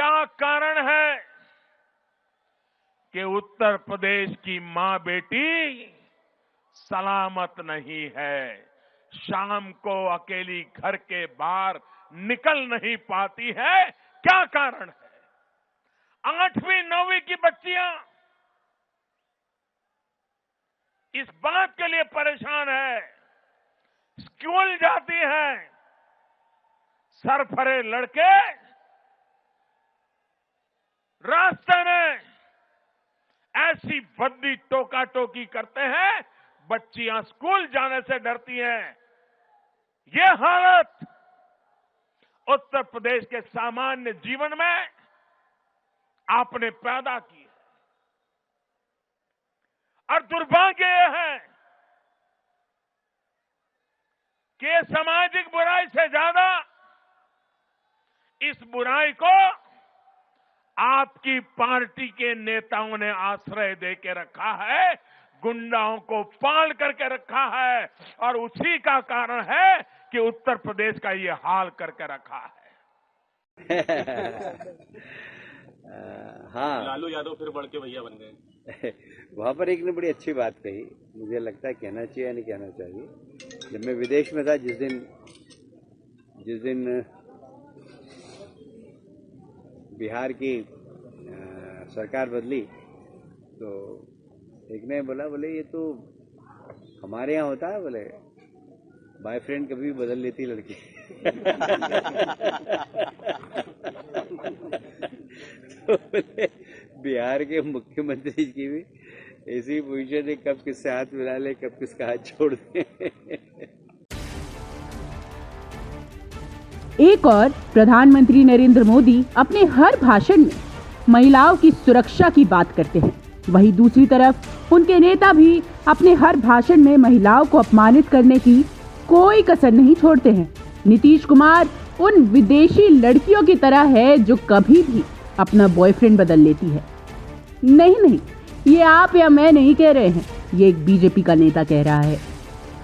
क्या कारण है कि उत्तर प्रदेश की मां बेटी सलामत नहीं है, शाम को अकेली घर के बाहर निकल नहीं पाती है? क्या कारण है? 8वीं 9वीं की बच्चियां इस बात के लिए परेशान है, स्कूल जाती हैं, सरफरे लड़के रास्ते में ऐसी भद्दी टोका टोकी करते हैं, बच्चियां स्कूल जाने से डरती हैं। ये हालत उत्तर प्रदेश के सामान्य जीवन में आपने पैदा की है और दुर्भाग्य यह है कि ये सामाजिक बुराई से ज्यादा इस बुराई को आपकी पार्टी के नेताओं ने आश्रय देके रखा है, गुंडाओं को पाल करके रखा है और उसी का कारण है कि उत्तर प्रदेश का ये हाल करके रखा है। हाँ, लालू यादव फिर बढ़ के भैया बन गए। वहां पर एक ने बड़ी अच्छी बात कही, मुझे लगता है कहना चाहिए या नहीं कहना चाहिए। जब मैं विदेश में था, जिस दिन बिहार की सरकार बदली, तो एक ने बोले ये तो हमारे यहाँ होता है, बोले बॉयफ्रेंड कभी भी बदल लेती लड़की। तो बोले बिहार के मुख्यमंत्री की भी ऐसी पोजीशन है, कब किससे हाथ मिला ले, कब किसका हाथ छोड़ दे। एक और प्रधानमंत्री नरेंद्र मोदी अपने हर भाषण में महिलाओं की सुरक्षा की बात करते हैं, वहीं दूसरी तरफ उनके नेता भी अपने हर भाषण में महिलाओं को अपमानित करने की कोई कसर नहीं छोड़ते हैं। नीतीश कुमार उन विदेशी लड़कियों की तरह है जो कभी भी अपना बॉयफ्रेंड बदल लेती है। नहीं, ये आप या मैं नहीं कह रहे हैं, ये एक बीजेपी का नेता कह रहा है।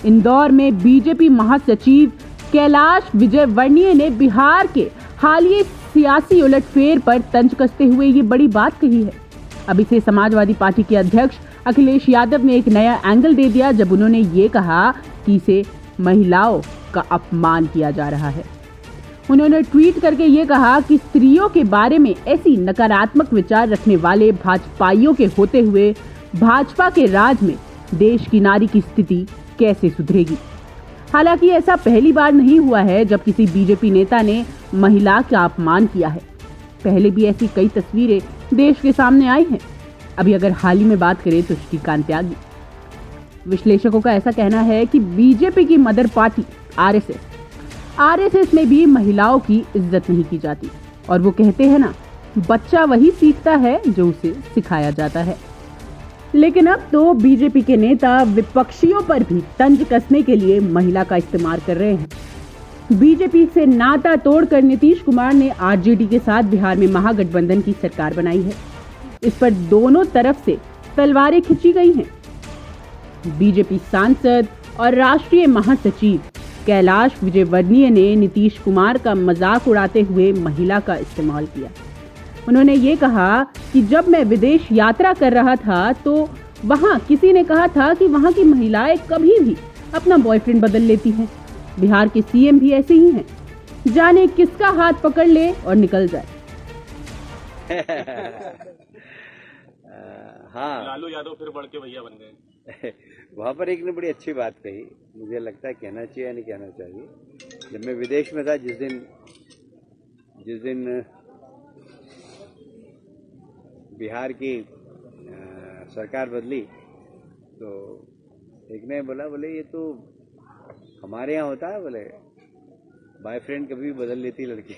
इंदौर में बीजेपी महासचिव कैलाश विजयवर्गीय ने बिहार के हालिया सियासी उलटफेर पर तंज कसते हुए ये बड़ी बात कही है। अब इसे समाजवादी पार्टी के अध्यक्ष अखिलेश यादव ने एक नया एंगल दे दिया जब उन्होंने ये कहा कि इसे महिलाओं का अपमान किया जा रहा है। उन्होंने ट्वीट करके ये कहा कि स्त्रियों के बारे में ऐसी नकारात्मक विचार रखने वाले भाजपाइयों के होते हुए भाजपा के राज में देश की नारी की स्थिति कैसे सुधरेगी। हालांकि ऐसा पहली बार नहीं हुआ है जब किसी बीजेपी नेता ने महिला का अपमान किया है। पहले भी ऐसी कई तस्वीरें देश के सामने आई हैं। अभी अगर हाल ही में बात करें तो श्रीकांत त्यागी। विश्लेषकों का ऐसा कहना है कि बीजेपी की मदर पार्टी आरएसएस में भी महिलाओं की इज्जत नहीं की जाती और वो कहते हैं ना, बच्चा वही सीखता है जो उसे सिखाया जाता है। लेकिन अब तो बीजेपी के नेता विपक्षियों पर भी तंज कसने के लिए महिला का इस्तेमाल कर रहे हैं। बीजेपी से नाता तोड़कर नीतीश कुमार ने आरजेडी के साथ बिहार में महागठबंधन की सरकार बनाई है। इस पर दोनों तरफ से तलवारें खींची गई हैं। बीजेपी सांसद और राष्ट्रीय महासचिव कैलाश विजयवर्गीय ने नीतीश कुमार का मजाक उड़ाते हुए महिला का इस्तेमाल किया। उन्होंने ये कहा कि जब मैं विदेश यात्रा कर रहा था तो वहाँ किसी ने कहा था कि वहाँ की महिलाएं कभी भी अपना बॉयफ्रेंड बदल लेती हैं। बिहार के सीएम भी ऐसे ही हैं, जाने किसका हाथ पकड़ ले और निकल जाए। हाँ, लालू यादव फिर बढ़ के भैया बन गए। वहां पर एक ने बड़ी अच्छी बात कही, मुझे लगता है कहना चाहिए या नहीं कहना चाहिए। जब मैं विदेश में था, जिस दिन बिहार की सरकार बदली, तो एक ने बोले ये तो हमारे यहाँ होता है, बोले बॉयफ्रेंड कभी भी बदल लेती लड़की।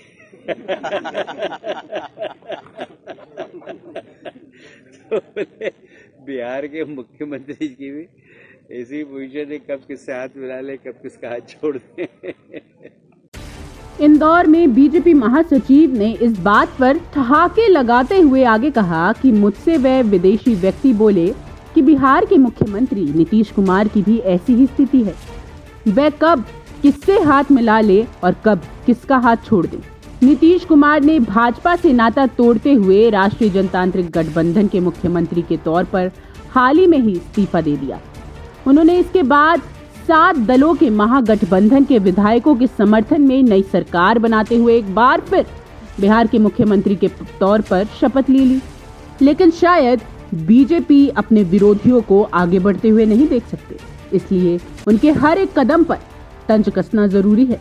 तो बोले बिहार के मुख्यमंत्री की भी ऐसी पोजीशन है, कब किससे हाथ मिला ले, कब किसका हाथ छोड़ दे। इंदौर में बीजेपी महासचिव ने इस बात पर ठहाके लगाते हुए आगे कहा कि मुझसे वह विदेशी व्यक्ति बोले कि बिहार के मुख्यमंत्री नीतीश कुमार की भी ऐसी ही स्थिति है, वह कब किससे हाथ मिला ले और कब किसका हाथ छोड़ दे। नीतीश कुमार ने भाजपा से नाता तोड़ते हुए राष्ट्रीय जनतांत्रिक गठबंधन के मुख्यमंत्री के तौर पर हाल ही में ही इस्तीफा दे दिया। उन्होंने इसके बाद 7 दलों के महागठबंधन के विधायकों के समर्थन में नई सरकार बनाते हुए एक बार फिर बिहार के मुख्यमंत्री के तौर पर शपथ ले ली। लेकिन शायद बीजेपी अपने विरोधियों को आगे बढ़ते हुए नहीं देख सकते, इसलिए उनके हर एक कदम पर तंज कसना जरूरी है।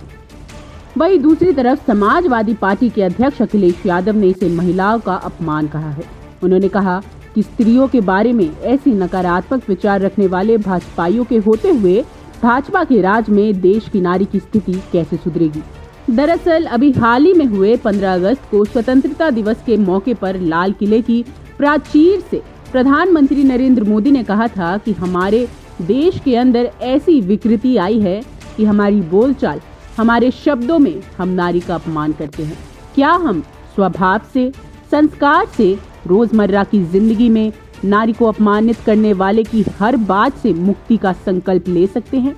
वहीं दूसरी तरफ समाजवादी पार्टी के अध्यक्ष अखिलेश यादव ने इसे महिलाओं का अपमान कहा है। उन्होंने कहा कि स्त्रियों के बारे में ऐसी नकारात्मक विचार रखने वाले भाजपाइयों के होते हुए भाजपा के राज में देश की नारी की स्थिति कैसे सुधरेगी। दरअसल अभी हाल ही में हुए 15 अगस्त को स्वतंत्रता दिवस के मौके पर लाल किले की प्राचीर से प्रधानमंत्री नरेंद्र मोदी ने कहा था कि हमारे देश के अंदर ऐसी विकृति आई है कि हमारी बोलचाल, हमारे शब्दों में हम नारी का अपमान करते हैं। क्या हम स्वभाव से, संस्कार से रोजमर्रा की जिंदगी में नारी को अपमानित करने वाले की हर बात से मुक्ति का संकल्प ले सकते हैं?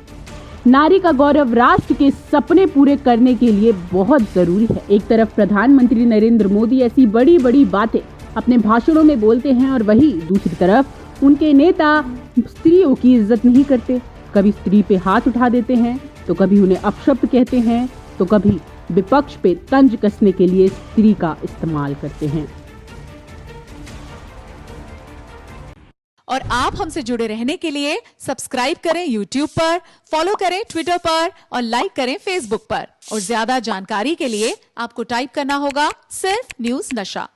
नारी का गौरव राष्ट्र के सपने पूरे करने के लिए बहुत जरूरी है। एक तरफ प्रधानमंत्री नरेंद्र मोदी ऐसी बड़ी बड़ी बातें अपने भाषणों में बोलते हैं और वहीं दूसरी तरफ उनके नेता स्त्रियों की इज्जत नहीं करते। कभी स्त्री पे हाथ उठा देते हैं, तो कभी उन्हें अपशब्द कहते हैं, तो कभी विपक्ष पे तंज कसने के लिए स्त्री का इस्तेमाल करते हैं। और आप हमसे जुड़े रहने के लिए सब्सक्राइब करें YouTube पर, फॉलो करें Twitter पर और लाइक करें Facebook पर। और ज्यादा जानकारी के लिए आपको टाइप करना होगा सिर्फ न्यूज़ नशा।